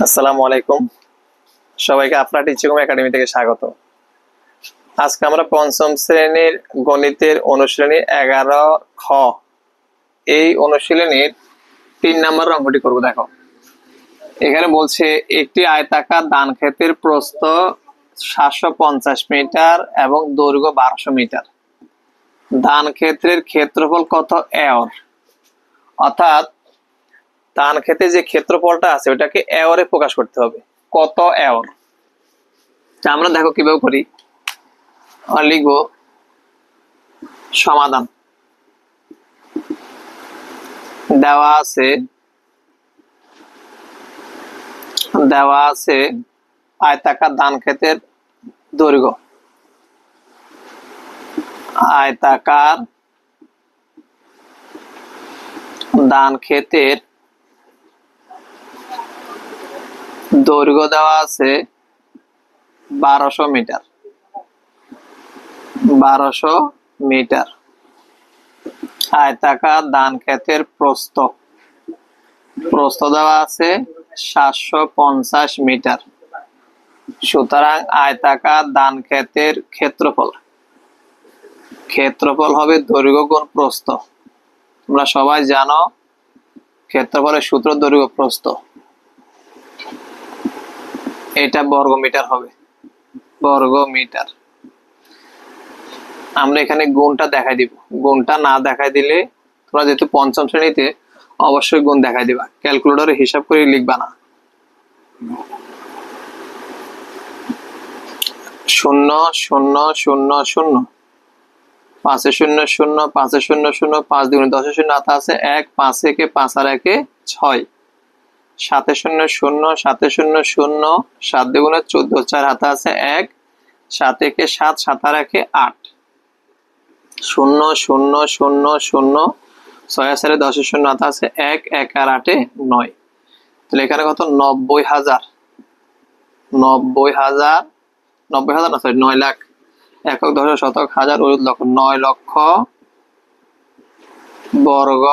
আসসালামু আলাইকুম, সবাইকে আপনার টিচিং একাডেমি থেকে স্বাগত। আজকে আমরা পঞ্চম শ্রেণীর গণিতের অনুশীলনী 11 খ এই অনুশীলনীর 3 নম্বর অঙ্কটি করব। দেখো, এখানে বলছে একটি আয়তাকার ধান ক্ষেতের প্রস্থ 750 মিটার এবং দৈর্ঘ্য 1200 মিটার। ধান ক্ষেত্রের ক্ষেত্রফল কত একর? অর্থাৎ ধান ক্ষেতে যে ক্ষেত্রফলটা আছে ওটাকে একরে প্রকাশ করতে হবে। কত একর? আমরা দেখো কিভাবে করি, লিখব সমাধান। দেওয়া আছে আয়তাকার ধান ক্ষেতের দৈর্ঘ্য, আয়তাকার ধান ক্ষেতের দৈর্ঘ্য দেওয়া আছে 1200 মিটার। 1200 মিটার। আয়তাকার ধান ক্ষেতের প্রস্থ দেওয়া আছে 750 মিটার। সুতরাং আয়তাকার ধান ক্ষেতের ক্ষেত্রফল হবে দৈর্ঘ্য গুণ প্রস্থ। তোমরা সবাই জানো ক্ষেত্রফলের সূত্র দৈর্ঘ্য প্রস্থ। এটা বর্গ মিটার হবে, বর্গ মিটার। আমরা এখানে গুণটা দেখাই দিব, গুণটা না দেখাই দিলে তোমরা যেহেতু পঞ্চম শ্রেণীতে অবশ্যই গুণ দেখাই দিবা, ক্যালকুলেটরে হিসাব করে লিখবা না। 0 0 0 0 5 0 0 5 0 0 5 2 10 0 হাতে আছে 1, 5 একে 5 আর 1 6, 7 0 0 7 0 0 7 2 14 4 হাতে আছে 1, 7 একে 7 7 আর 1 8, 0 0 0 0 6 4 10 0 হাতে আছে 1, 1 আর 8 9। তাহলে এখানে কত? 90,000 না সরি 9 লাখ। একক দশক শতক হাজার অযুত লক্ষ, 9 লক্ষ বর্গ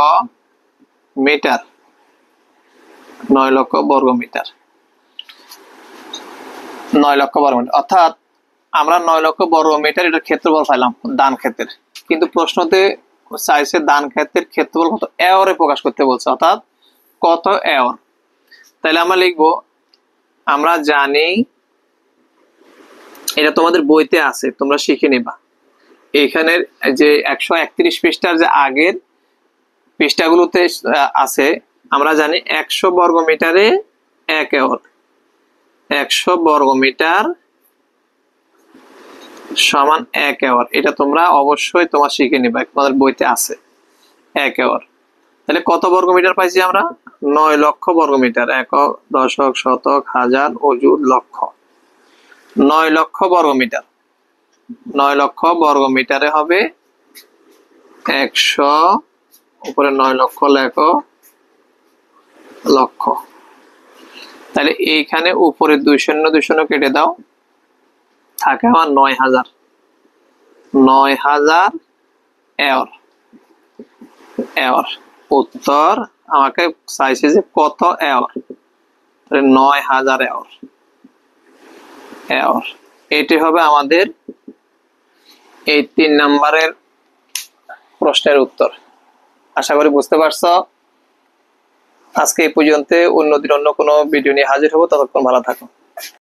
মিটার। 9 লক্ষ বর্গ মিটার। 9 লক্ষ বর্গ মিটার অর্থাৎ আমরা 9 লক্ষ বর্গ মিটার এটার ক্ষেত্রফল পাইলাম ধান ক্ষেতের। কিন্তু প্রশ্নতে চাইছে ধান ক্ষেতের ক্ষেত্রফল কত একরে প্রকাশ করতে বলছে, অর্থাৎ কত একর। তাহলে আমরা লিখবো, আমরা জানি এটা তোমাদের বইতে আছে, তোমরা শিখে নিবা। এখানের যে 131 পৃষ্ঠার যে আগের পৃষ্ঠাগুলোতে আছে, আমরা জানি 100 বর্গ মিটারে 1 একর। 100 বর্গ মিটার সমান 1 একর। এটা তোমরা অবশ্যই তোমার শিখে নিবা, তোমাদের বইতে আছে 1 একর। তাহলে কত বর্গ মিটার পাইছি আমরা? 9 লক্ষ বর্গ মিটার। একক দশক শতক হাজার অযুত লক্ষ। 9 লক্ষ বর্গ মিটার। 9 লক্ষ বর্গ মিটারে হবে 100 উপরে 9 লক্ষ লেখো লক্ষ। তাহলে এইখানে উপরে 2 শূন্য 2 শূন্য কেটে দাও, থাকে আমার 9000। 9000 একর। একর উত্তর আমাকে চাইছে যে কত একর? 9000 একর। একর এটি হবে আমাদের এই 3 নম্বরের প্রশ্নের উত্তর। আশা করি বুঝতে পারছো। আজকে এই পর্যন্ত, অন্যদিন অন্য কোনো ভিডিও নিয়ে হাজির হবো। ততক্ষণ ভালো থাকো।